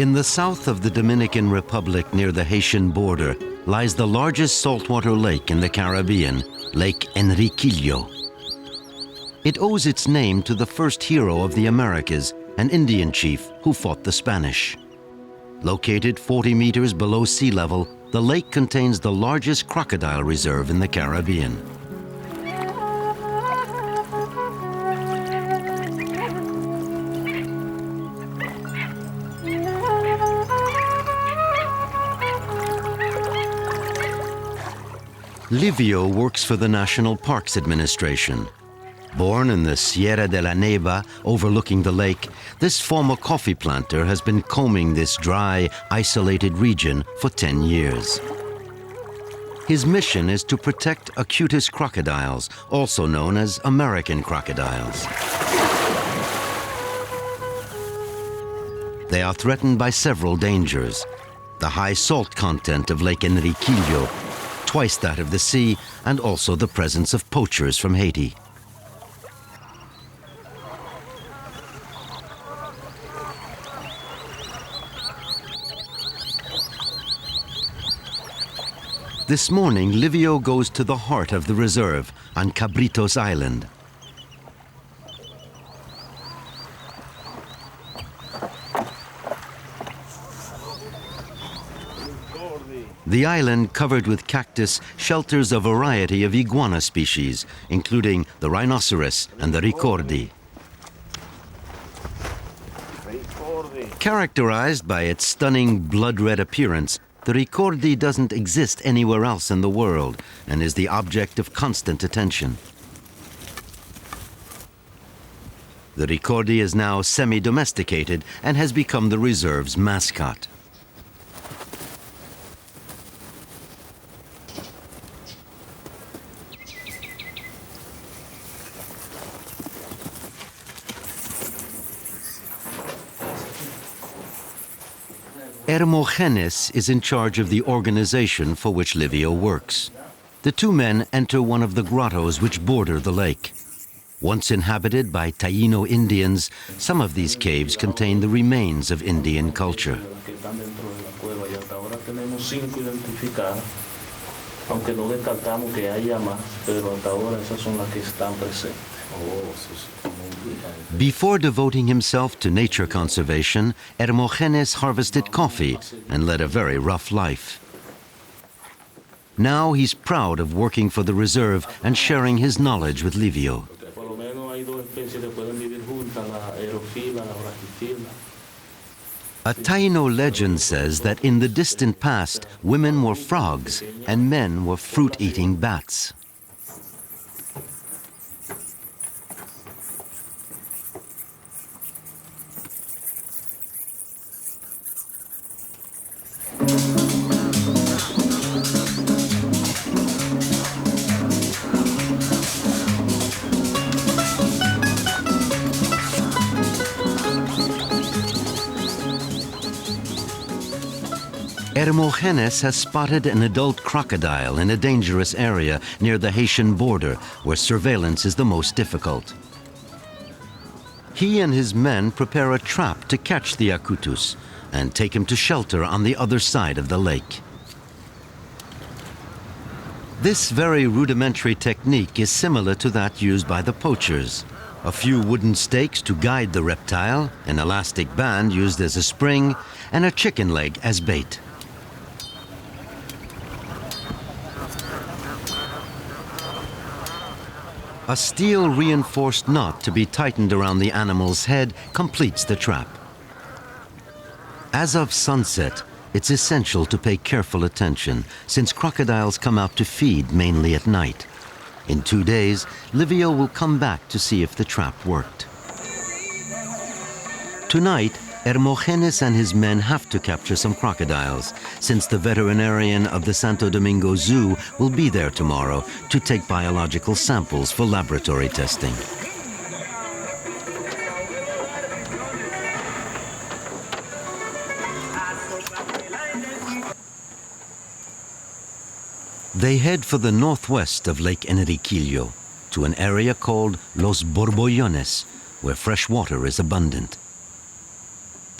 In the south of the Dominican Republic near the Haitian border lies the largest saltwater lake in the Caribbean, Lake Enriquillo. It owes its name to the first hero of the Americas, an Indian chief who fought the Spanish. Located 40 meters below sea level, the lake contains the largest crocodile reserve in the Caribbean. Livio works for the National Parks Administration. Born in the Sierra de la Neiba, overlooking the lake, this former coffee planter has been combing this dry, isolated region for 10 years. His mission is to protect Acutus crocodiles, also known as American crocodiles. They are threatened by several dangers. The high salt content of Lake Enriquillo, twice that of the sea, and also the presence of poachers from Haiti. This morning, Livio goes to the heart of the reserve on Cabritos Island. The island, covered with cactus, shelters a variety of iguana species, including the rhinoceros and the ricordi. Characterized by its stunning blood-red appearance, the ricordi doesn't exist anywhere else in the world and is the object of constant attention. The ricordi is now semi-domesticated and has become the reserve's mascot. Hermogénes is in charge of the organization for which Livio works. The two men enter one of the grottos which border the lake. Once inhabited by Taino Indians, some of these caves contain the remains of Indian culture. Before devoting himself to nature conservation, Hermogénes harvested coffee and led a very rough life. Now he's proud of working for the reserve and sharing his knowledge with Livio. A Taino legend says that in the distant past, women were frogs and men were fruit-eating bats. Hermogénes has spotted an adult crocodile in a dangerous area near the Haitian border, where surveillance is the most difficult. He and his men prepare a trap to catch the Acutus and take him to shelter on the other side of the lake. This very rudimentary technique is similar to that used by the poachers. A few wooden stakes to guide the reptile, an elastic band used as a spring, and a chicken leg as bait. A steel-reinforced knot to be tightened around the animal's head completes the trap. As of sunset, it's essential to pay careful attention, since crocodiles come out to feed mainly at night. In 2 days, Livio will come back to see if the trap worked. Tonight, Hermogénes and his men have to capture some crocodiles, since the veterinarian of the Santo Domingo Zoo will be there tomorrow to take biological samples for laboratory testing. They head for the northwest of Lake Enriquillo, to an area called Los Borbollones, where fresh water is abundant.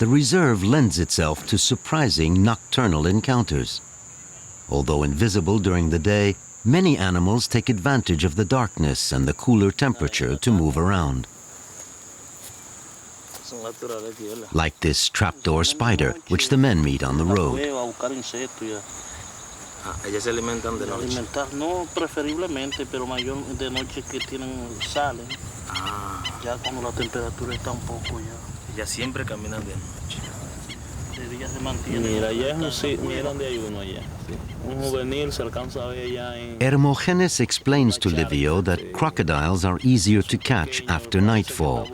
the reserve lends itself to surprising nocturnal encounters. Although invisible during the day, many animals take advantage of the darkness and the cooler temperature to move around. Like this trapdoor spider, which the men meet on the road. Ellas se alimentan de noche. No, preferiblemente, pero mayor de noche que salen. Ya cuando la temperatura está un poco ya. Ellas siempre caminan de noche. De día se mantienen. Mira, allá mira donde hay uno allá. Un juvenil se alcanza a ver allá en... Hermogénes explains to Livio that crocodiles are easier to catch after nightfall.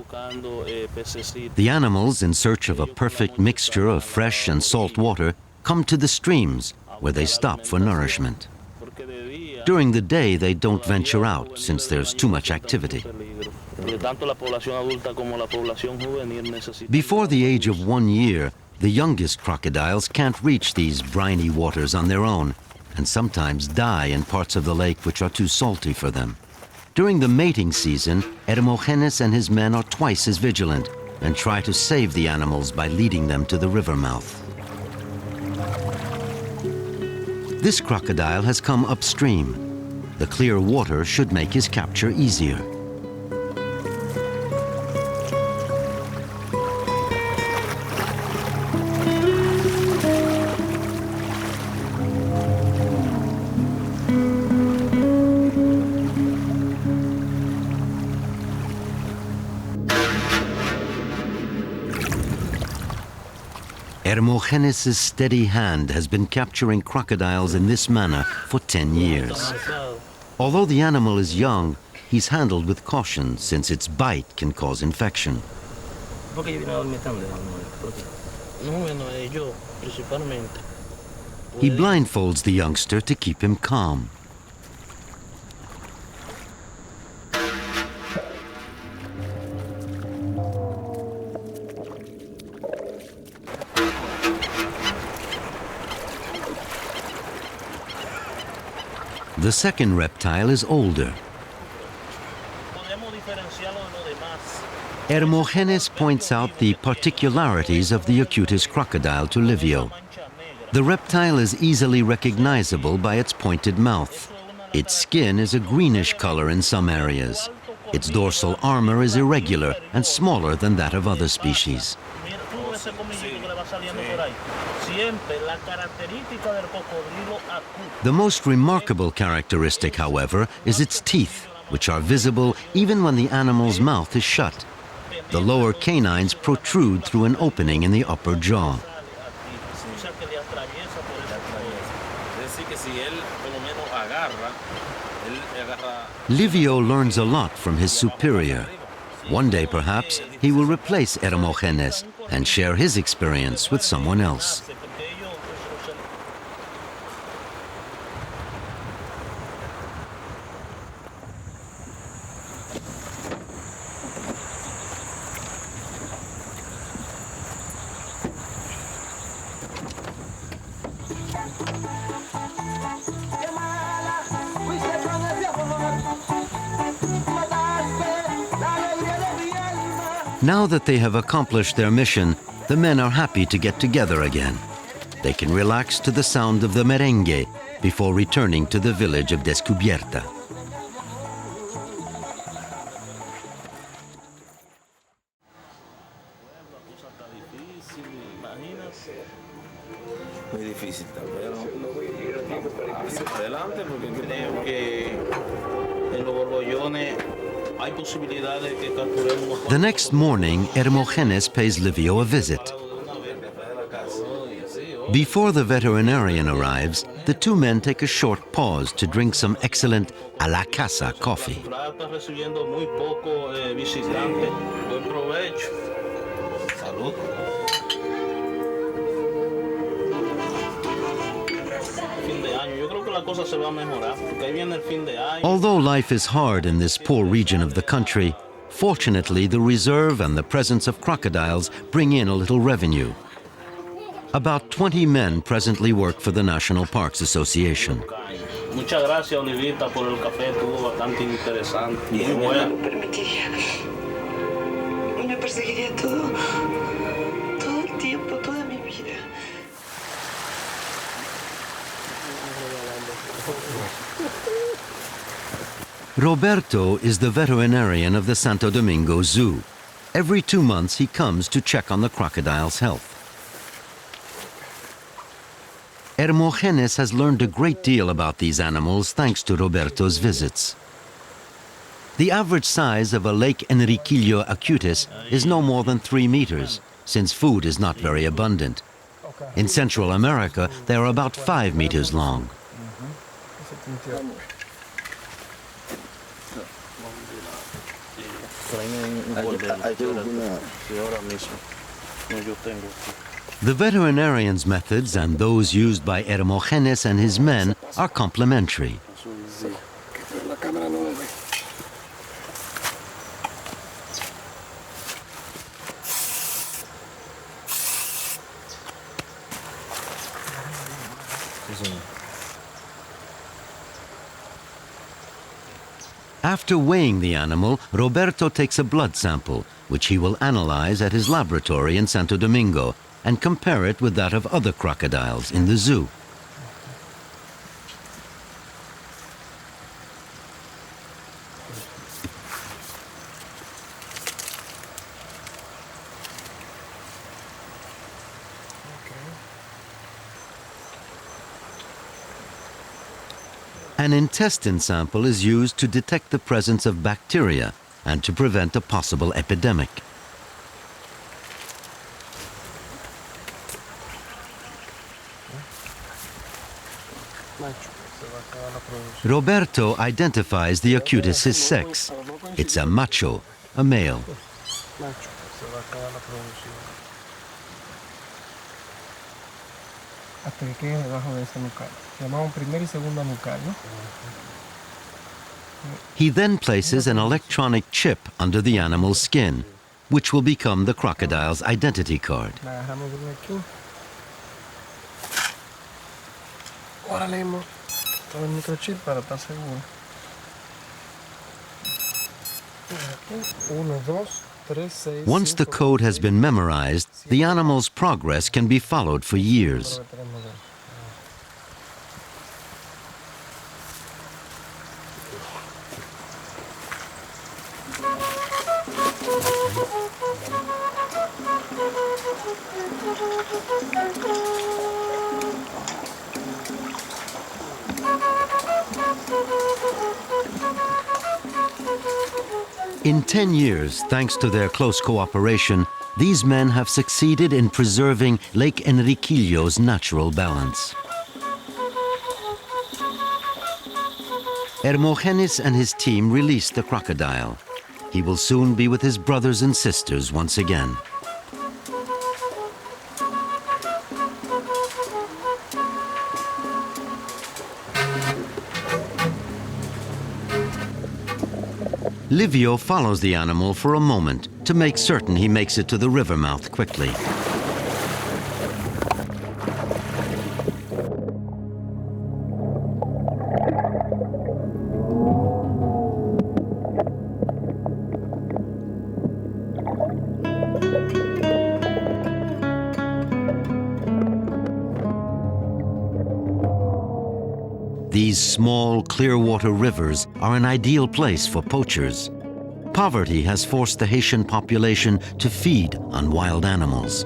The animals, in search of a perfect mixture of fresh and salt water, come to the streams, where they stop for nourishment. During the day, they don't venture out since there's too much activity. Before the age of 1 year, the youngest crocodiles can't reach these briny waters on their own and sometimes die in parts of the lake which are too salty for them. During the mating season, Hermogénes and his men are twice as vigilant and try to save the animals by leading them to the river mouth. This crocodile has come upstream. The clear water should make his capture easier. Hermogénes' steady hand has been capturing crocodiles in this manner for 10 years. Although the animal is young, he's handled with caution since its bite can cause infection. He blindfolds the youngster to keep him calm. The second reptile is older. Hermogénes points out the particularities of the Acutus crocodile to Livio. The reptile is easily recognizable by its pointed mouth. Its skin is a greenish color in some areas. Its dorsal armor is irregular and smaller than that of other species. The most remarkable characteristic, however, is its teeth, which are visible even when the animal's mouth is shut. The lower canines protrude through an opening in the upper jaw. Livio learns a lot from his superior. One day, perhaps, he will replace Hermogénes and share his experience with someone else. Now that they have accomplished their mission, the men are happy to get together again. They can relax to the sound of the merengue before returning to the village of Descubierta. The next morning, Hermogénes pays Livio a visit. Before the veterinarian arrives, the two men take a short pause to drink some excellent a la casa coffee. Although life is hard in this poor region of the country, fortunately the reserve and the presence of crocodiles bring in a little revenue. About 20 men presently work for the National Parks Association. Muchas gracias, Olivita, por el café, estuvo bastante interesante. Muy bueno. Me perseguiría todo el tiempo. Roberto is the veterinarian of the Santo Domingo Zoo. Every 2 months he comes to check on the crocodile's health. Hermogénes has learned a great deal about these animals thanks to Roberto's visits. The average size of a Lake Enriquillo acutus is no more than 3 meters, since food is not very abundant. In Central America, they are about 5 meters long. The veterinarian's methods and those used by Hermogénes and his men are complementary. After weighing the animal, Roberto takes a blood sample, which he will analyze at his laboratory in Santo Domingo and compare it with that of other crocodiles in the zoo. An intestine sample is used to detect the presence of bacteria and to prevent a possible epidemic. Roberto identifies the acutus's sex. It's a macho, a male. He then places an electronic chip under the animal's skin, which will become the crocodile's identity card. Once the code has been memorized, the animal's progress can be followed for years. In 10 years, thanks to their close cooperation, these men have succeeded in preserving Lake Enriquillo's natural balance. Hermogénes and his team release the crocodile. He will soon be with his brothers and sisters once again. Livio follows the animal for a moment to make certain he makes it to the river mouth quickly. These small, clear-water rivers are an ideal place for poachers. Poverty has forced the Haitian population to feed on wild animals.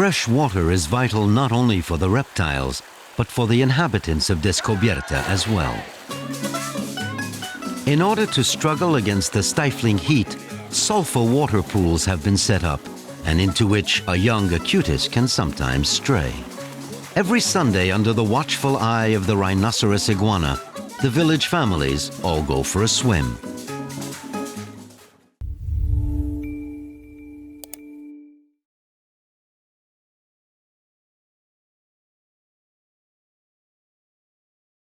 Fresh water is vital not only for the reptiles, but for the inhabitants of Descubierta as well. In order to struggle against the stifling heat, sulfur water pools have been set up, and into which a young acutus can sometimes stray. Every Sunday, under the watchful eye of the rhinoceros iguana, the village families all go for a swim.